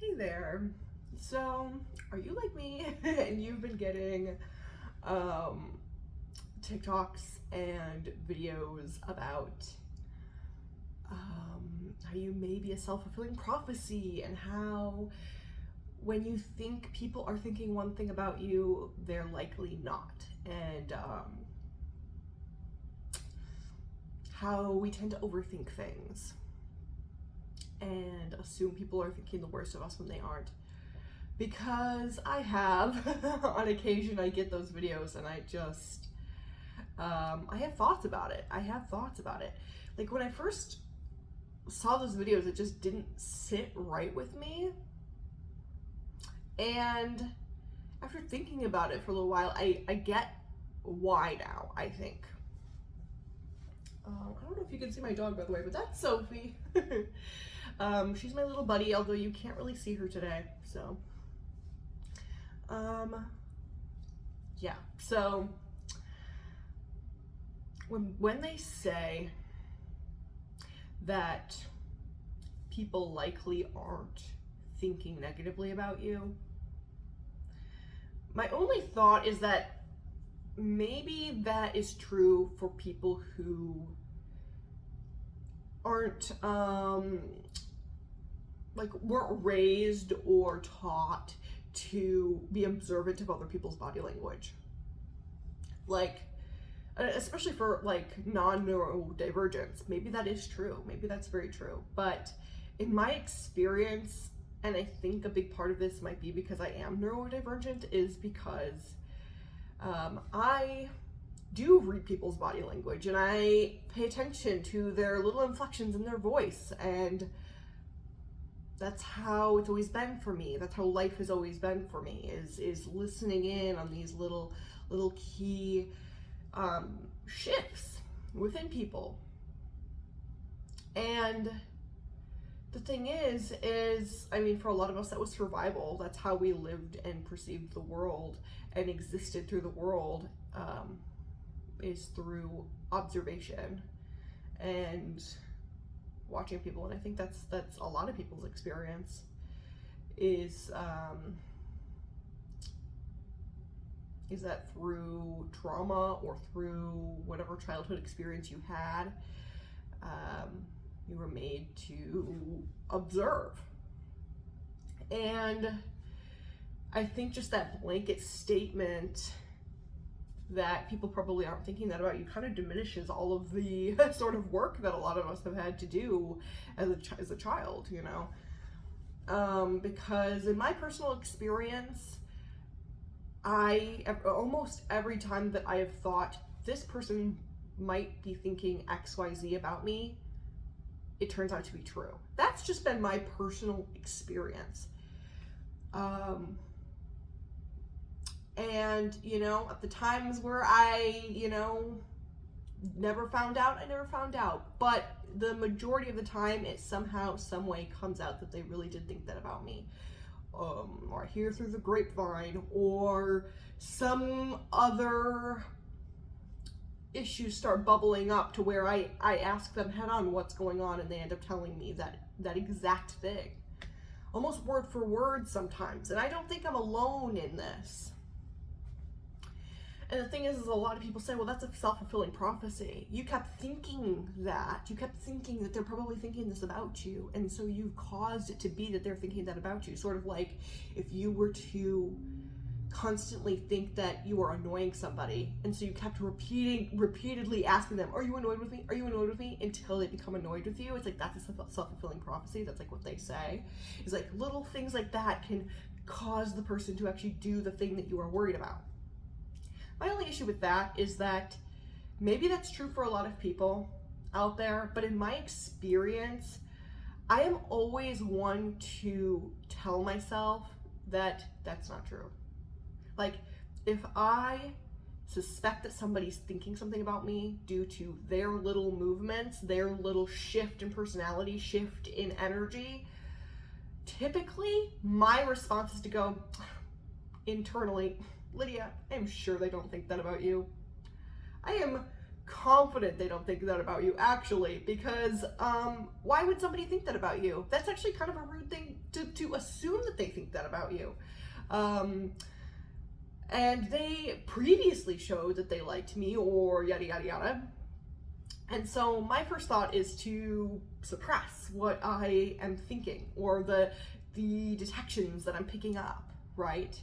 Hey there. So, are you like me and you've been getting um, TikToks and videos about how you may be a self-fulfilling prophecy and how when you think people are thinking one thing about you, they're likely not. And how we tend to overthink things and assume people are thinking the worst of us when they aren't. Because I have, on occasion, I get those videos and I have thoughts about it. Like when I first saw those videos, it just didn't sit right with me. And after thinking about it for a little while, I get why now, I think. I don't know if you can see my dog, by the way, but that's Sophie. She's my little buddy, although you can't really see her today, so. Yeah, so when they say that people likely aren't thinking negatively about you, my only thought is that maybe that is true for people who aren't weren't raised or taught to be observant of other people's body language. Like, especially for like non-neurodivergents, maybe that is true. Maybe that's very true. But in my experience, and I think a big part of this might be because I am neurodivergent, is because I do read people's body language and I pay attention to their little inflections in their voice, and that's how it's always been for me. That's how life has always been for me, is listening in on these little key shifts within people. And the thing is I mean, for a lot of us that was survival. That's how we lived and perceived the world and existed through the world, is through observation and watching people. And I think that's a lot of people's experience is that through trauma or through whatever childhood experience you had, you were made to observe. And I think just that blanket statement that people probably aren't thinking that about you kind of diminishes all of the sort of work that a lot of us have had to do as a child, you know? Because in my personal experience, almost every time that I have thought this person might be thinking XYZ about me, it turns out to be true. That's just been my personal experience. And, you know, at the times where I, you know, never found out. But the majority of the time, it somehow, some way comes out that they really did think that about me. Or I hear through the grapevine, or some other issues start bubbling up to where I ask them head on what's going on, and they end up telling me that exact thing. Almost word for word sometimes. And I don't think I'm alone in this. And the thing is a lot of people say, well, that's a self-fulfilling prophecy. You kept thinking that. You kept thinking that they're probably thinking this about you. And so you caused it to be that they're thinking that about you. Sort of like if you were to constantly think that you are annoying somebody. And so you kept repeatedly asking them, are you annoyed with me? Are you annoyed with me? Until they become annoyed with you. It's like, that's a self-fulfilling prophecy. That's like what they say. It's like little things like that can cause the person to actually do the thing that you are worried about. My only issue with that is that maybe that's true for a lot of people out there, but in my experience, I am always one to tell myself that that's not true. Like, if I suspect that somebody's thinking something about me due to their little movements, their little shift in personality, shift in energy, typically my response is to go internally, Lydia, I'm sure they don't think that about you. I am confident they don't think that about you, actually, because why would somebody think that about you? That's actually kind of a rude thing to assume that they think that about you. And they previously showed that they liked me, or yada yada yada. And so my first thought is to suppress what I am thinking, or the detections that I'm picking up, right?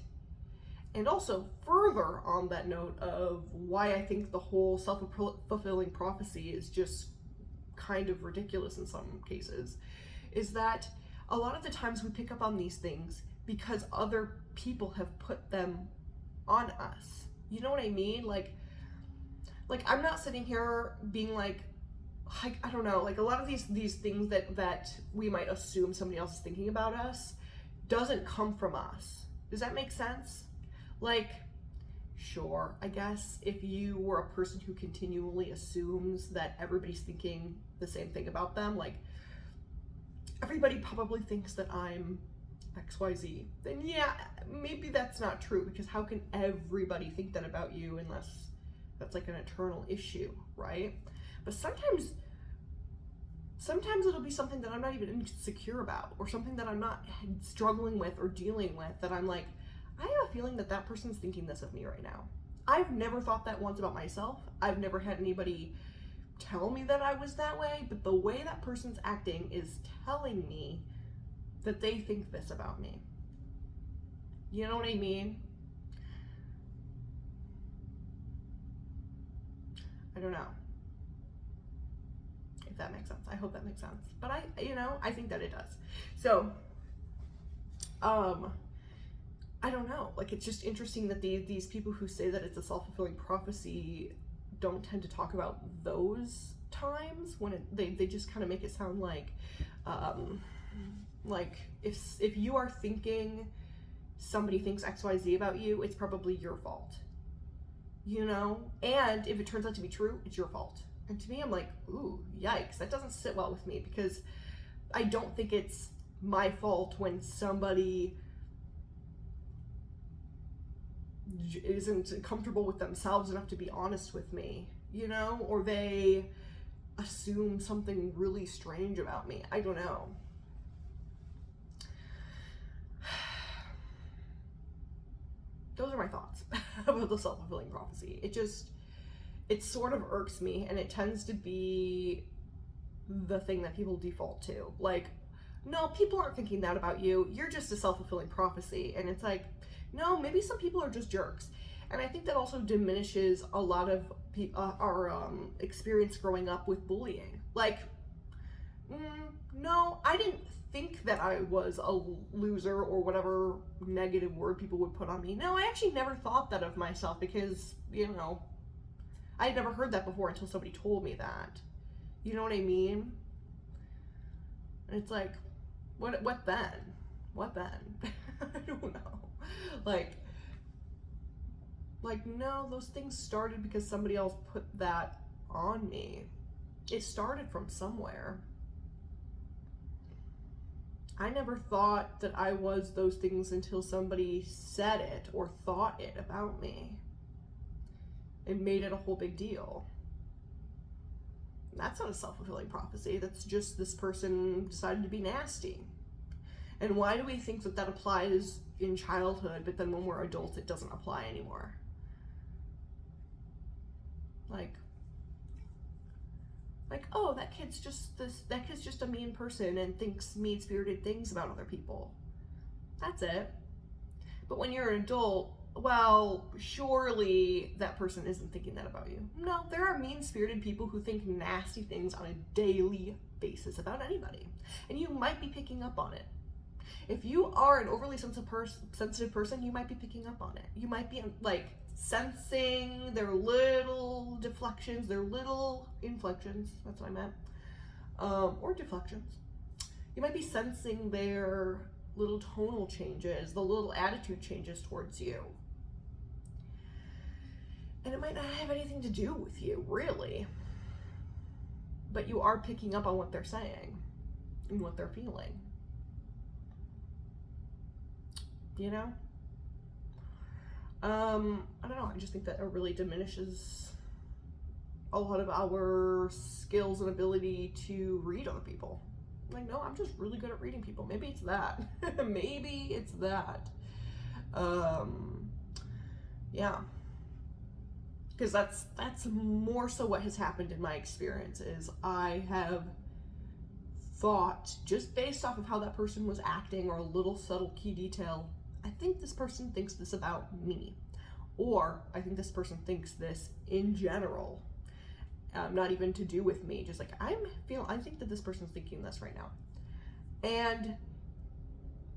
And also, further on that note of why I think the whole self-fulfilling prophecy is just kind of ridiculous in some cases, is that a lot of the times we pick up on these things because other people have put them on us. You know what I mean? Like I'm not sitting here being like I don't know, like a lot of these things that we might assume somebody else is thinking about us doesn't come from us. Does that make sense? Like, sure, I guess if you were a person who continually assumes that everybody's thinking the same thing about them, like everybody probably thinks that I'm XYZ, then yeah, maybe that's not true, because how can everybody think that about you unless that's like an eternal issue, right? But sometimes it'll be something that I'm not even insecure about, or something that I'm not struggling with or dealing with, that I'm like, I have a feeling that that person's thinking this of me right now. I've never thought that once about myself. I've never had anybody tell me that I was that way, but the way that person's acting is telling me that they think this about me. You know what I mean? I don't know if that makes sense. I hope that makes sense. But I think that it does. So, I don't know. Like, it's just interesting that these people who say that it's a self-fulfilling prophecy don't tend to talk about those times when they just kind of make it sound like if you are thinking somebody thinks XYZ about you, it's probably your fault. You know? And if it turns out to be true, it's your fault. And to me, I'm like, ooh, yikes, that doesn't sit well with me, because I don't think it's my fault when somebody isn't comfortable with themselves enough to be honest with me, you know, or they assume something really strange about me. I don't know. Those are my thoughts about the self-fulfilling prophecy. It sort of irks me, and it tends to be the thing that people default to. Like, no, people aren't thinking that about you. You're just a self-fulfilling prophecy. And it's like, no, maybe some people are just jerks. And I think that also diminishes a lot of our experience growing up with bullying. Like, no, I didn't think that I was a loser, or whatever negative word people would put on me. No, I actually never thought that of myself, because, you know, I had never heard that before until somebody told me that. You know what I mean? And it's like, what then? What then? I don't know. Like, no, those things started because somebody else put that on me. It started from somewhere. I never thought that I was those things until somebody said it or thought it about me and made it a whole big deal. That's not a self-fulfilling prophecy. That's just this person decided to be nasty. And why do we think that that applies in childhood, but then when we're adults it doesn't apply anymore? Like, oh, that kid's just a mean person and thinks mean-spirited things about other people. That's it. But when you're an adult, well, surely that person isn't thinking that about you. No, there are mean-spirited people who think nasty things on a daily basis about anybody. And you might be picking up on it. If you are an overly sensitive person, you might be picking up on it. You might be, like, sensing their little deflections, their little inflections, that's what I meant, or deflections. You might be sensing their little tonal changes, the little attitude changes towards you. And it might not have anything to do with you, really. But you are picking up on what they're saying and what they're feeling. You know? I don't know, I just think that it really diminishes a lot of our skills and ability to read other people. I'm like, no, I'm just really good at reading people. Maybe it's that. Maybe it's that. Yeah. Because that's more so what has happened in my experience is I have thought, just based off of how that person was acting or a little subtle key detail, I think this person thinks this about me. Or I think this person thinks this in general. Not even to do with me, just like I think that this person's thinking this right now. And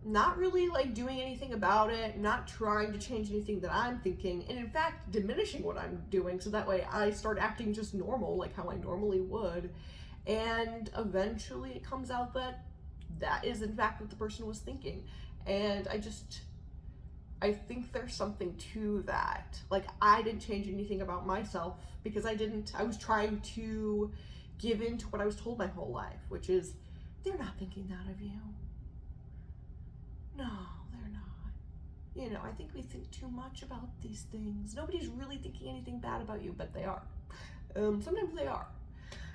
not really like doing anything about it, not trying to change anything that I'm thinking, and in fact diminishing what I'm doing so that way I start acting just normal, like how I normally would. And eventually it comes out that that is in fact what the person was thinking. And I think there's something to that. Like, I didn't change anything about myself because I was trying to give in to what I was told my whole life, which is, they're not thinking that of you. No, they're not. I think we think too much about these things. Nobody's really thinking anything bad about you, but they are. Sometimes they are.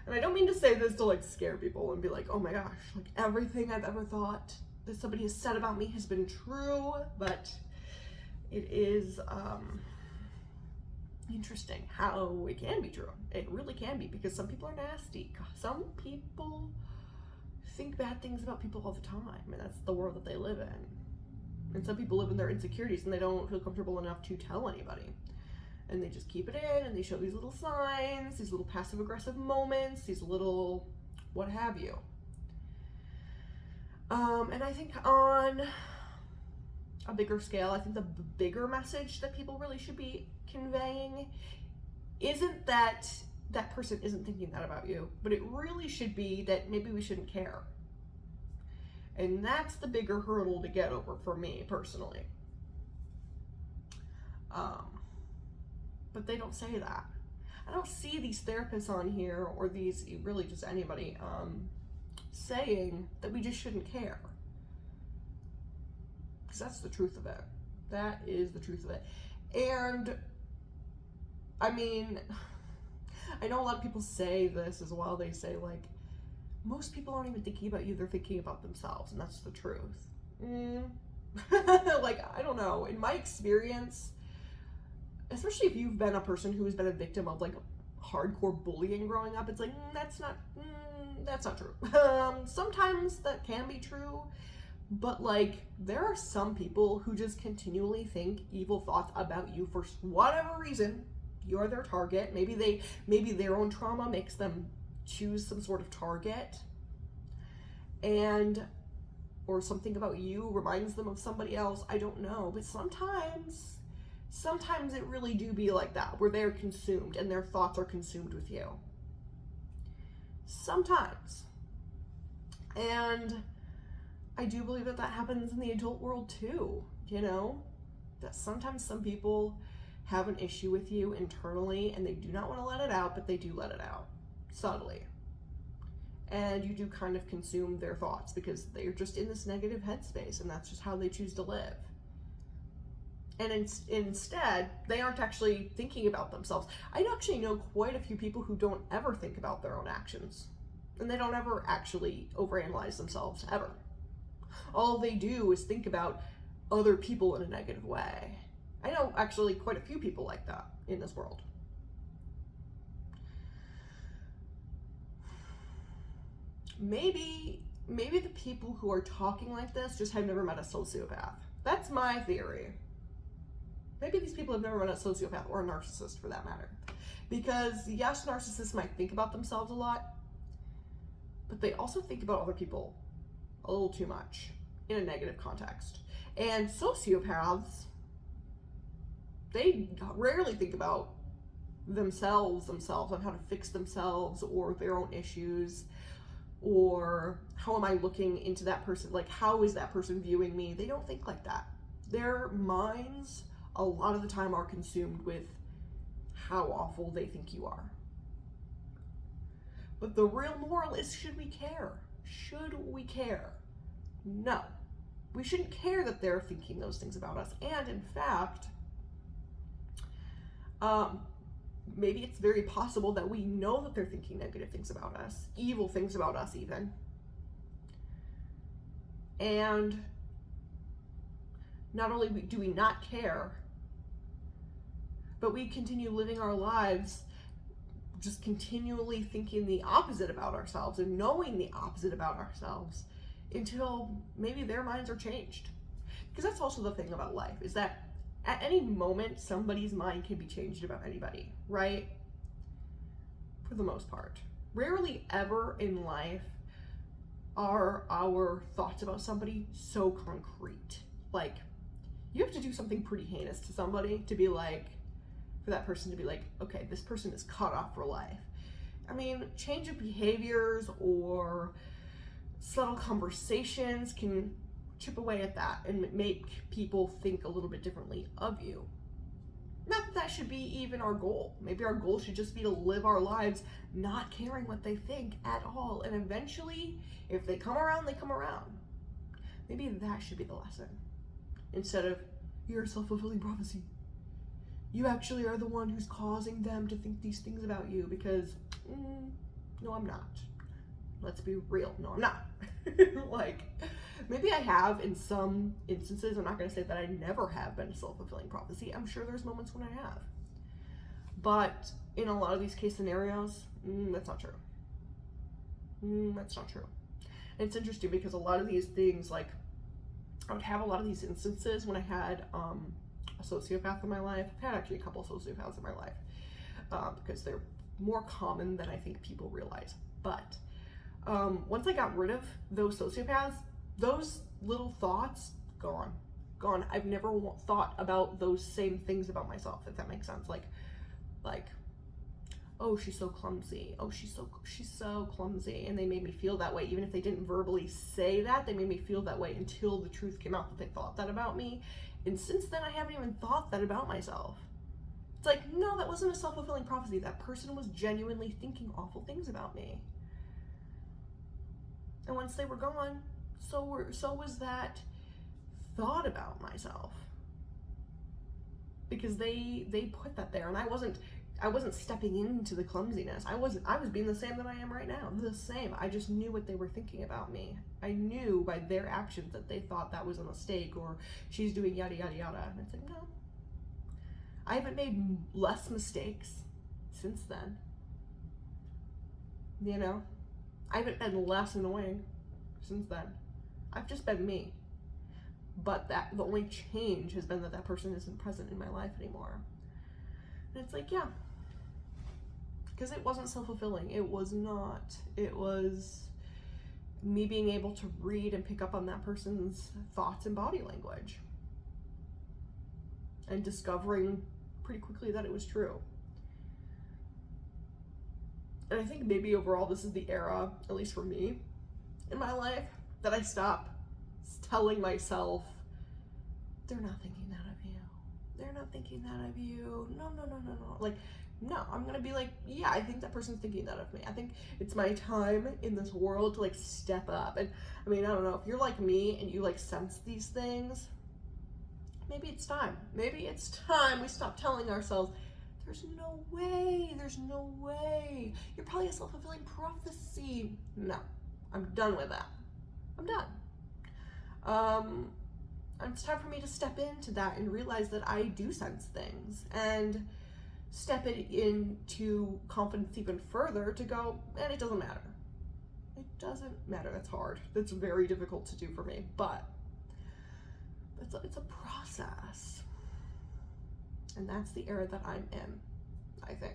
And I don't mean to say this to like scare people and be like, oh my gosh, like everything I've ever thought that somebody has said about me has been true, but it is interesting how it can be true. It really can be, because some people are nasty. Some people think bad things about people all the time, and that's the world that they live in. And some people live in their insecurities and they don't feel comfortable enough to tell anybody. And they just keep it in, and they show these little signs, these little passive aggressive moments, these little what have you. And I think on a bigger scale, I think the bigger message that people really should be conveying isn't that that person isn't thinking that about you, but it really should be that maybe we shouldn't care. And that's the bigger hurdle to get over for me personally. But they don't say that. I don't see these therapists on here, or these, really just anybody, saying that we just shouldn't care. Because that's the truth of it. That is the truth of it. And, I mean, I know a lot of people say this as well. They say, like, most people aren't even thinking about you, they're thinking about themselves, and that's the truth. Like, I don't know. In my experience, especially if you've been a person who has been a victim of, like, hardcore bullying growing up, it's like, that's not true. Sometimes that can be true, but, like, there are some people who just continually think evil thoughts about you for whatever reason. You're their target. Maybe their own trauma makes them choose some sort of target, or something about you reminds them of somebody else. I don't know, but sometimes it really do be like that, where they're consumed and their thoughts are consumed with you. Sometimes. And I do believe that happens in the adult world too, that sometimes some people have an issue with you internally and they do not want to let it out, but they do let it out subtly. And you do kind of consume their thoughts because they're just in this negative headspace, and that's just how they choose to live. And instead, they aren't actually thinking about themselves. I actually know quite a few people who don't ever think about their own actions. And they don't ever actually overanalyze themselves, ever. All they do is think about other people in a negative way. I know actually quite a few people like that in this world. Maybe the people who are talking like this just have never met a sociopath. That's my theory. Maybe these people have never met a sociopath or a narcissist, for that matter. Because yes, narcissists might think about themselves a lot, but they also think about other people a little too much in a negative context. And sociopaths, they rarely think about themselves on how to fix themselves or their own issues, or how am I looking into that person, like how is that person viewing me? They don't think like that. Their minds a lot of the time are consumed with how awful they think you are. But the real moral is, should we care? Should we care? No. We shouldn't care that they're thinking those things about us. And in fact, maybe it's very possible that we know that they're thinking negative things about us, evil things about us even. And not only do we not care, but we continue living our lives just continually thinking the opposite about ourselves and knowing the opposite about ourselves until maybe their minds are changed. Because that's also the thing about life, is that at any moment, somebody's mind can be changed about anybody, right? For the most part. Rarely ever in life are our thoughts about somebody so concrete. Like, you have to do something pretty heinous to somebody to be like, for that person to be like, okay, this person is cut off for life. I mean, change of behaviors or subtle conversations can chip away at that and make people think a little bit differently of you. Not that that should be even our goal. Maybe our goal should just be to live our lives not caring what they think at all. And eventually, if they come around, they come around. Maybe that should be the lesson. Instead of, you're a self-fulfilling prophecy. You actually are the one who's causing them to think these things about you because, no, I'm not. Let's be real. No, I'm not. Like, maybe I have in some instances. I'm not going to say that I never have been a self-fulfilling prophecy. I'm sure there's moments when I have. But in a lot of these case scenarios, that's not true. That's not true. And it's interesting because a lot of these things, like, I would have a lot of these instances when I had a sociopath in my life. I've had actually a couple of sociopaths in my life because they're more common than I think people realize. But once I got rid of those sociopaths, those little thoughts, gone. I've never thought about those same things about myself, if that makes sense. Like, oh, she's so clumsy. Oh, she's so clumsy. And they made me feel that way. Even if they didn't verbally say that, they made me feel that way until the truth came out that they thought that about me. And since then, I haven't even thought that about myself. It's like, no, that wasn't a self-fulfilling prophecy. That person was genuinely thinking awful things about me. And once they were gone, so was that thought about myself. Because they put that there, and I wasn't stepping into the clumsiness. I was being the same that I am right now. The same. I just knew what they were thinking about me. I knew by their actions that they thought that was a mistake or she's doing yada yada yada. And it's like, no. I haven't made less mistakes since then. You know? I haven't been less annoying since then. I've just been me. But the only change has been that person isn't present in my life anymore. And it's like, yeah. Because it wasn't self-fulfilling. It was not. It was me being able to read and pick up on that person's thoughts and body language. And discovering pretty quickly that it was true. And I think maybe overall this is the era, at least for me, in my life, that I stop telling myself, they're not thinking that of you. They're not thinking that of you. No. Like, no, I'm going to be like, yeah, I think that person's thinking that of me. I think it's my time in this world to, like, step up. And, I mean, I don't know, if you're like me and you, like, sense these things, maybe it's time. Maybe it's time we stop telling ourselves, there's no way. You're probably a self-fulfilling prophecy. No, I'm done with that. I'm done. And it's time for me to step into that and realize that I do sense things and step it into confidence even further to go, and it doesn't matter. It doesn't matter. That's hard. That's very difficult to do for me, but it's a process. And that's the era that I'm in, I think.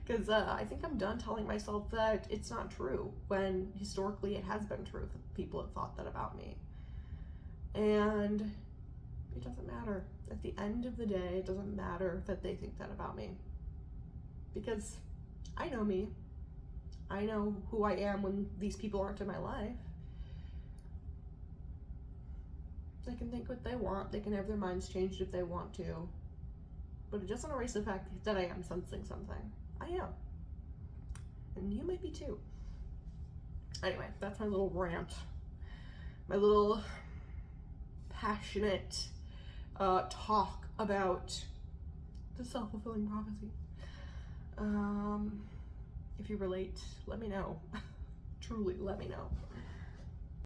Because I think I'm done telling myself that it's not true when historically it has been true. People have thought that about me. And it doesn't matter. At the end of the day, it doesn't matter that they think that about me. Because I know me. I know who I am when these people aren't in my life. They can think what they want. They can have their minds changed if they want to. But it doesn't erase the fact that I am sensing something. I am. And you might be too. Anyway, that's my little rant. My little passionate talk about the self-fulfilling prophecy. If you relate, let me know. Truly, let me know.